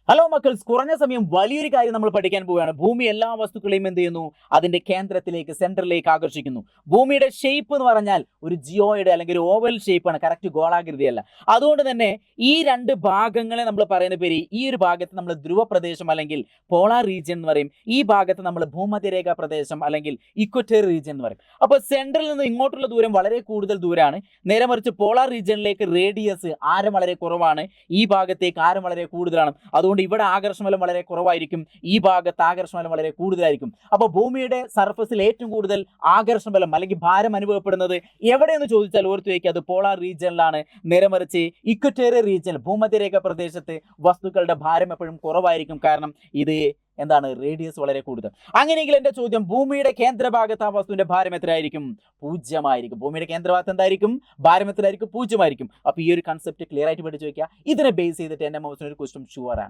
Hello മക്കൾസ്, കുറഞ്ഞ സമയം വലിയൊരു കാര്യം നമ്മൾ പഠിക്കാൻ പോവുകയാണ്. ഭൂമി എല്ലാ വസ്തുക്കളെയും എന്ത് ചെയ്യുന്നു? അതിന്റെ കേന്ദ്രത്തിലേക്ക്, സെന്ററിലേക്ക് ആകർഷിക്കുന്നു. ഭൂമിയുടെ ഷേപ്പ് എന്ന് പറഞ്ഞാൽ ഒരു ജിയോയുടെ അല്ലെങ്കിൽ ഒരു ഓവൽ ഷേപ്പാണ്, കറക്റ്റ് ഗോളാകൃതിയല്ല. അതുകൊണ്ട് തന്നെ ഈ രണ്ട് ഭാഗങ്ങളെ നമ്മൾ പറയുന്ന പേര്, ഈ ഒരു ഭാഗത്ത് നമ്മൾ ധ്രുവ പ്രദേശം അല്ലെങ്കിൽ പോളാർ റീജിയൻ എന്ന് പറയും. ഈ ഭാഗത്ത് നമ്മൾ ഭൂമധ്യരേഖ പ്രദേശം അല്ലെങ്കിൽ ഇക്വറ്റോറിയൽ റീജിയൻ എന്ന് പറയും. അപ്പോൾ സെൻട്രൽ നിന്ന് ഇങ്ങോട്ടുള്ള ദൂരം വളരെ കൂടുതൽ ദൂരമാണ്. നേരെ മറിച്ച് പോളാർ റീജിയനിലേക്ക് റേഡിയസ്, ആരം വളരെ കുറവാണ്. ഈ ഭാഗത്തേക്ക് ആരം വളരെ കൂടുതലാണ്. അതുകൊണ്ട് ഇവിടെ ആകർഷണബലം വളരെ കുറവായിരിക്കും, ഈ ഭാഗത്ത് ആകർഷണബലം വളരെ കൂടുതലായിരിക്കും. അപ്പോൾ ഭൂമിയുടെ സർഫസിൽ ഏറ്റവും കൂടുതൽ ആകർഷണബലം അല്ലെങ്കിൽ ഭാരം അനുഭവപ്പെടുന്നത് എവിടെയെന്ന് ചോദിച്ചാൽ ഓർത്തു വയ്ക്കുക, അത് പോളാർ റീജിയനിലാണ്. നേരെ മറിച്ച് ഇക്വറ്റോറിയൽ റീജിയൻ, ഭൂമധ്യരേഖ പ്രദേശത്ത് വസ്തുക്കളുടെ ഭാരം എപ്പോഴും കുറവായിരിക്കും. കാരണം ഇത് എന്താണ്? റേഡിയസ് വളരെ കൂടുതൽ. അങ്ങനെയെങ്കിൽ എൻ്റെ ചോദ്യം, ഭൂമിയുടെ കേന്ദ്രഭാഗത്ത് ആ വസ്തുവിന്റെ ഭാരം എത്രയായിരിക്കും? 0 ആയിരിക്കും. ഭൂമിയുടെ കേന്ദ്രഭാഗത്ത് എന്തായിരിക്കും? ഭാരം എത്രയായിരിക്കും? 0 ആയിരിക്കും. അപ്പോൾ ഈ ഒരു കൺസെപ്റ്റ് ക്ലിയർ ആയിട്ട് പഠിച്ചു വയ്ക്കുക. ഇതിനെ ബേസ് ചെയ്തിട്ട് എൻ്റെ ഒരു ക്വസ്റ്റ്യൻ ഷുവർ ആണ്.